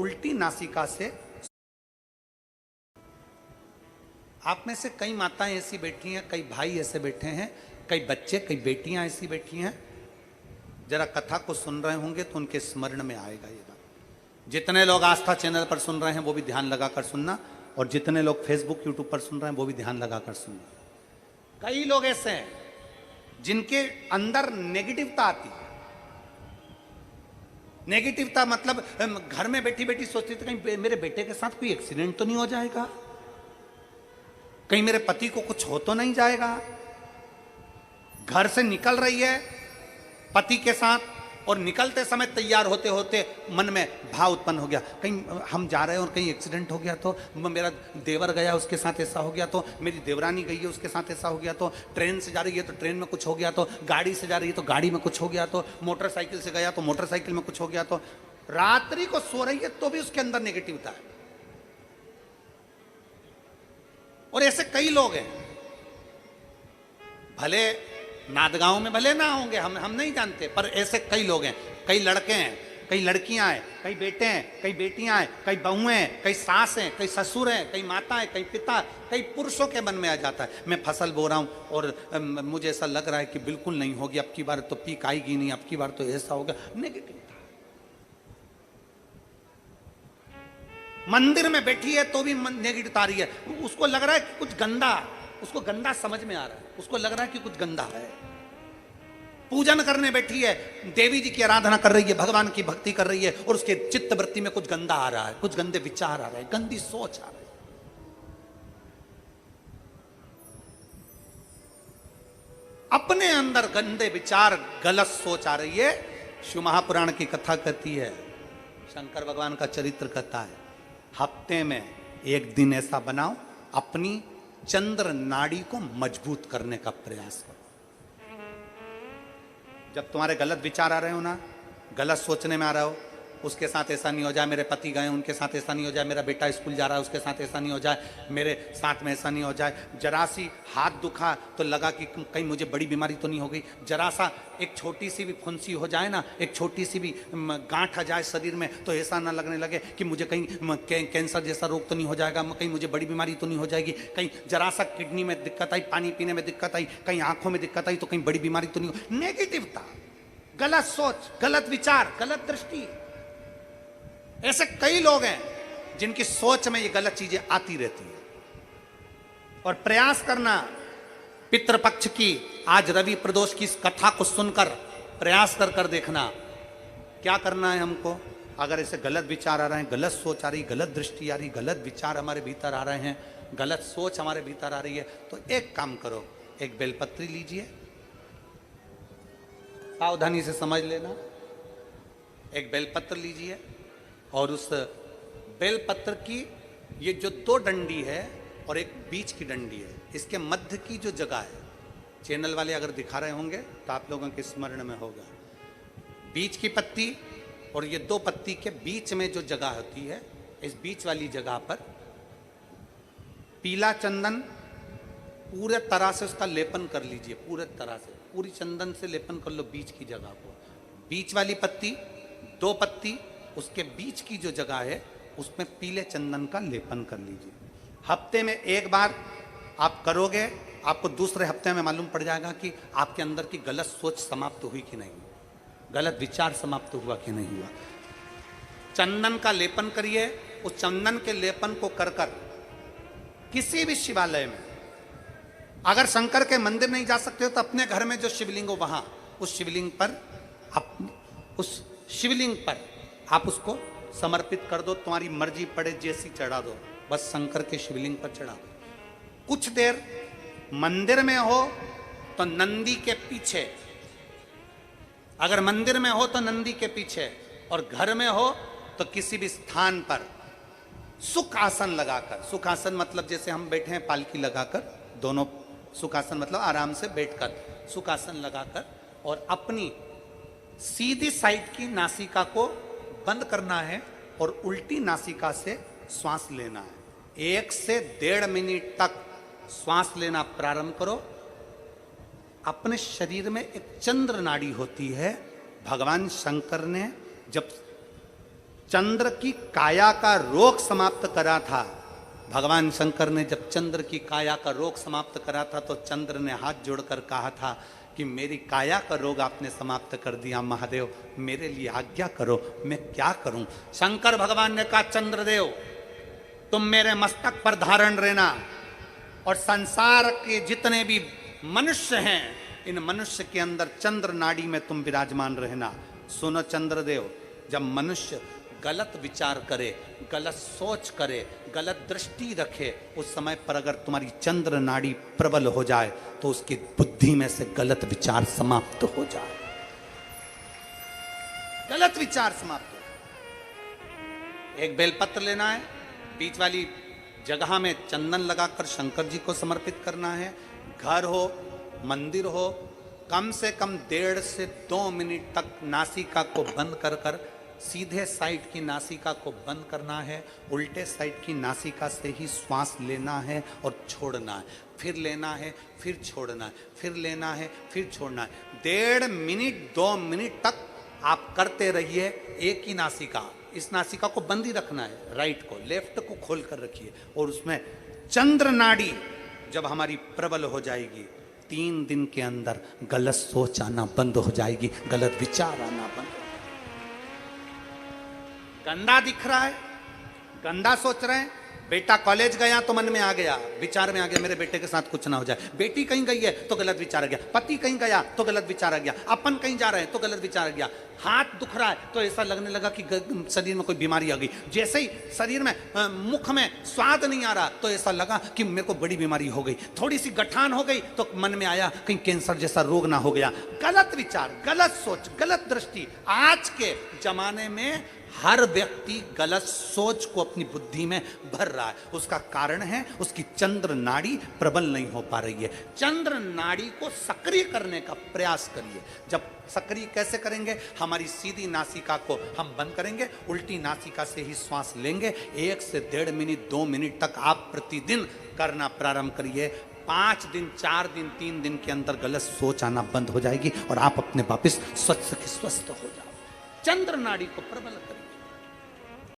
उल्टी नासिका से। आप में से कई माताएं ऐसी बैठी हैं, कई भाई ऐसे बैठे हैं, कई बच्चे, कई बेटियां ऐसी बैठी हैं, जरा कथा को सुन रहे होंगे तो उनके स्मरण में आएगा ये बात। जितने लोग आस्था चैनल पर सुन रहे हैं वो भी ध्यान लगाकर सुनना, और जितने लोग फेसबुक यूट्यूब पर सुन रहे हैं वो भी ध्यान लगाकर सुनना। कई लोग ऐसे हैं जिनके अंदर नेगेटिवता आती है। नेगेटिवता मतलब घर में बैठी बैठी सोचती थी कहीं मेरे बेटे के साथ कोई एक्सीडेंट तो नहीं हो जाएगा, कहीं मेरे पति को कुछ हो तो नहीं जाएगा। घर से निकल रही है पति के साथ और निकलते समय तैयार होते होते मन में भाव उत्पन्न हो गया, कहीं हम जा रहे हैं और कहीं एक्सीडेंट हो गया तो, मेरा देवर गया उसके साथ ऐसा हो गया तो, मेरी देवरानी गई है उसके साथ ऐसा हो गया तो, ट्रेन से जा रही है तो ट्रेन में कुछ हो गया तो, गाड़ी से जा रही है तो गाड़ी में कुछ हो गया तो, मोटरसाइकिल से गया तो मोटरसाइकिल में कुछ हो गया तो। रात्रि को सो रही है तो भी उसके अंदर नेगेटिविटी है। और ऐसे कई लोग हैं, भले नादगांव में भले ना होंगे, हम नहीं जानते, पर ऐसे कई लोग हैं। कई लड़के हैं, कई लड़कियां हैं, कई बेटे हैं, कई बेटियां हैं, कई बहुएं हैं, कई सास हैं, कई ससुर हैं, कई माता हैं, कई पिता, कई पुरुषों के मन में आ जाता है मैं फसल बो रहा हूं और मुझे ऐसा लग रहा है कि बिल्कुल नहीं होगी, अब की बार तो पीक आएगी नहीं, अब की बार तो ऐसा होगा। नेगेटिव मंदिर में बैठी है तो भी नेगेटिव आ रही है, उसको लग रहा है कि कुछ गंदा, उसको गंदा समझ में आ रहा है, उसको लग रहा है कि कुछ गंदा है। पूजन करने बैठी है, देवी जी की आराधना कर रही है, भगवान की भक्ति कर रही है और उसके चित्त वृत्ति में कुछ गंदा आ रहा है, कुछ गंदे विचार आ रहे हैं, गंदी सोच आ रही है। अपने अंदर गंदे विचार, गलत सोच आ रही है। शिव महापुराण की कथा कहती है, शंकर भगवान का चरित्र कहता है, हफ्ते में एक दिन ऐसा बनाओ अपनी चंद्र नाड़ी को मजबूत करने का प्रयास करो। जब तुम्हारे गलत विचार आ रहे हो ना, गलत सोचने में आ रहा हो, उसके साथ ऐसा नहीं हो जाए, मेरे पति गए उनके साथ ऐसा नहीं हो जाए, मेरा बेटा स्कूल जा रहा है उसके साथ ऐसा नहीं हो जाए, मेरे साथ में ऐसा नहीं हो जाए, जरा सी हाथ दुखा तो लगा कि कहीं मुझे बड़ी बीमारी तो नहीं हो गई, जरा सा एक छोटी सी भी फुंसी हो जाए ना, एक छोटी सी भी गांठ आ जाए शरीर में तो ऐसा ना लगने लगे कि मुझे कहीं कैंसर जैसा रोग तो नहीं हो जाएगा, कहीं मुझे बड़ी बीमारी तो नहीं हो जाएगी, कहीं जरा सा किडनी में दिक्कत आई, पानी पीने में दिक्कत आई, कहीं आंखों में दिक्कत आई तो कहीं बड़ी बीमारी तो नहीं हो। नेगेटिवता, गलत सोच, गलत विचार, गलत दृष्टि। ऐसे कई लोग हैं जिनकी सोच में ये गलत चीजें आती रहती है। और प्रयास करना, पितृपक्ष की आज रवि प्रदोष की इस कथा को सुनकर प्रयास कर देखना क्या करना है हमको। अगर ऐसे गलत विचार आ रहे हैं, गलत सोच आ रही, गलत दृष्टि आ रही, गलत विचार हमारे भीतर आ रहे हैं, गलत सोच हमारे भीतर आ रही है, तो एक काम करो, एक बेलपत्री लीजिए, सावधानी से समझ लेना, एक बेलपत्र लीजिए और उस बेलपत्र की ये जो दो डंडी है और एक बीच की डंडी है, इसके मध्य की जो जगह है, चैनल वाले अगर दिखा रहे होंगे तो आप लोगों के स्मरण में होगा, बीच की पत्ती और ये दो पत्ती के बीच में जो जगह होती है, इस बीच वाली जगह पर पीला चंदन पूरे तरह से उसका लेपन कर लीजिए, पूरे तरह से पूरी चंदन से लेपन कर लो बीच की जगह को। बीच वाली पत्ती, दो पत्ती, उसके बीच की जो जगह है उसमें पीले चंदन का लेपन कर लीजिए। हफ्ते में एक बार आप करोगे, आपको दूसरे हफ्ते में मालूम पड़ जाएगा कि आपके अंदर की गलत सोच समाप्त हुई कि नहीं, गलत विचार समाप्त हुआ कि नहीं हुआ। चंदन का लेपन करिए, उस चंदन के लेपन को कर कर किसी भी शिवालय में, अगर शंकर के मंदिर नहीं जा सकते हो तो अपने घर में जो शिवलिंग हो वहां, उस शिवलिंग पर आप उसको समर्पित कर दो, तुम्हारी मर्जी पड़े जैसी चढ़ा दो, बस शंकर के शिवलिंग पर चढ़ा दो। कुछ देर मंदिर में हो तो नंदी के पीछे, अगर मंदिर में हो तो नंदी के पीछे, और घर में हो तो किसी भी स्थान पर सुख आसन लगाकर, सुख आसन मतलब जैसे हम बैठे हैं पालकी लगाकर, दोनों सुख आसन मतलब आराम से बैठकर सुख आसन लगाकर, और अपनी सीधी साइड की नासिका को बंद करना है और उल्टी नासिका से श्वास लेना है। 1 से 1.5 मिनट तक श्वास लेना प्रारंभ करो। अपने शरीर में एक चंद्र नाड़ी होती है, भगवान शंकर ने जब चंद्र की काया का रोग समाप्त करा था। भगवान शंकर ने जब चंद्र की काया का रोग समाप्त करा था तो चंद्र ने हाथ जोड़कर कहा था कि मेरी काया का रोग आपने समाप्त कर दिया महादेव, मेरे लिए आज्ञा करो, मैं क्या करूं। शंकर भगवान ने कहा चंद्रदेव तुम मेरे मस्तक पर धारण रहना और संसार के जितने भी मनुष्य हैं इन मनुष्य के अंदर चंद्र नाड़ी में तुम विराजमान रहना। सुनो चंद्रदेव, जब मनुष्य गलत विचार करे, गलत सोच करे, गलत दृष्टि रखे, उस समय पर अगर तुम्हारी चंद्र नाड़ी प्रबल हो जाए तो उसकी बुद्धि में से गलत विचार समाप्त हो जाए, गलत विचार समाप्त हो जाए। एक बेलपत्र लेना है, बीच वाली जगह में चंदन लगाकर शंकर जी को समर्पित करना है। घर हो, मंदिर हो, कम से कम 1.5 से 2 मिनट तक नासिका को बंद कर कर सीधे साइड की नासिका को बंद करना है, उल्टे साइड की नासिका से ही श्वास लेना है और छोड़ना है, फिर लेना है, फिर छोड़ना है, फिर लेना है, फिर छोड़ना है। 1.5 मिनट 2 मिनट तक आप करते रहिए एक ही नासिका। इस नासिका को बंद ही रखना है, राइट को, लेफ्ट को खोल कर रखिए और उसमें चंद्र नाड़ी जब हमारी प्रबल हो जाएगी 3 दिन के अंदर गलत सोच आना बंद हो जाएगी, गलत विचार आना बंद हो। गंदा दिख रहा है, गंदा सोच रहे हैं, बेटा कॉलेज गया तो मन में आ गया, विचार में आ गया मेरे बेटे के साथ कुछ ना हो जाए, बेटी कहीं गई है तो गलत विचार आ गया, पति कहीं गया तो गलत विचार आ गया, अपन कहीं जा रहे हैं तो गलत विचार आ गया, हाथ दुख रहा है तो ऐसा लगने लगा कि शरीर में कोई बीमारी आ गई, जैसे ही शरीर में मुख में स्वाद नहीं आ रहा तो ऐसा लगा कि मेरे को बड़ी बीमारी हो गई, थोड़ी सी गठान हो गई तो मन में आया कहीं कैंसर जैसा रोग ना हो गया। गलत विचार, गलत सोच, गलत दृष्टि। आज के जमाने में हर व्यक्ति गलत सोच को अपनी बुद्धि में भर रहा है, उसका कारण है उसकी चंद्र नाड़ी प्रबल नहीं हो पा रही है। चंद्र नाड़ी को सक्रिय करने का प्रयास करिए। जब सक्रिय कैसे करेंगे, हमारी सीधी नासिका को हम बंद करेंगे, उल्टी नासिका से ही श्वास लेंगे। 1 से 1.5 मिनट 2 मिनट तक आप प्रतिदिन करना प्रारंभ करिए। 5 दिन 4 दिन 3 दिन के अंदर गलत सोच आना बंद हो जाएगी और आप अपने वापस स्वस्थ हो जाओ। चंद्र नाड़ी को प्रबल करिए।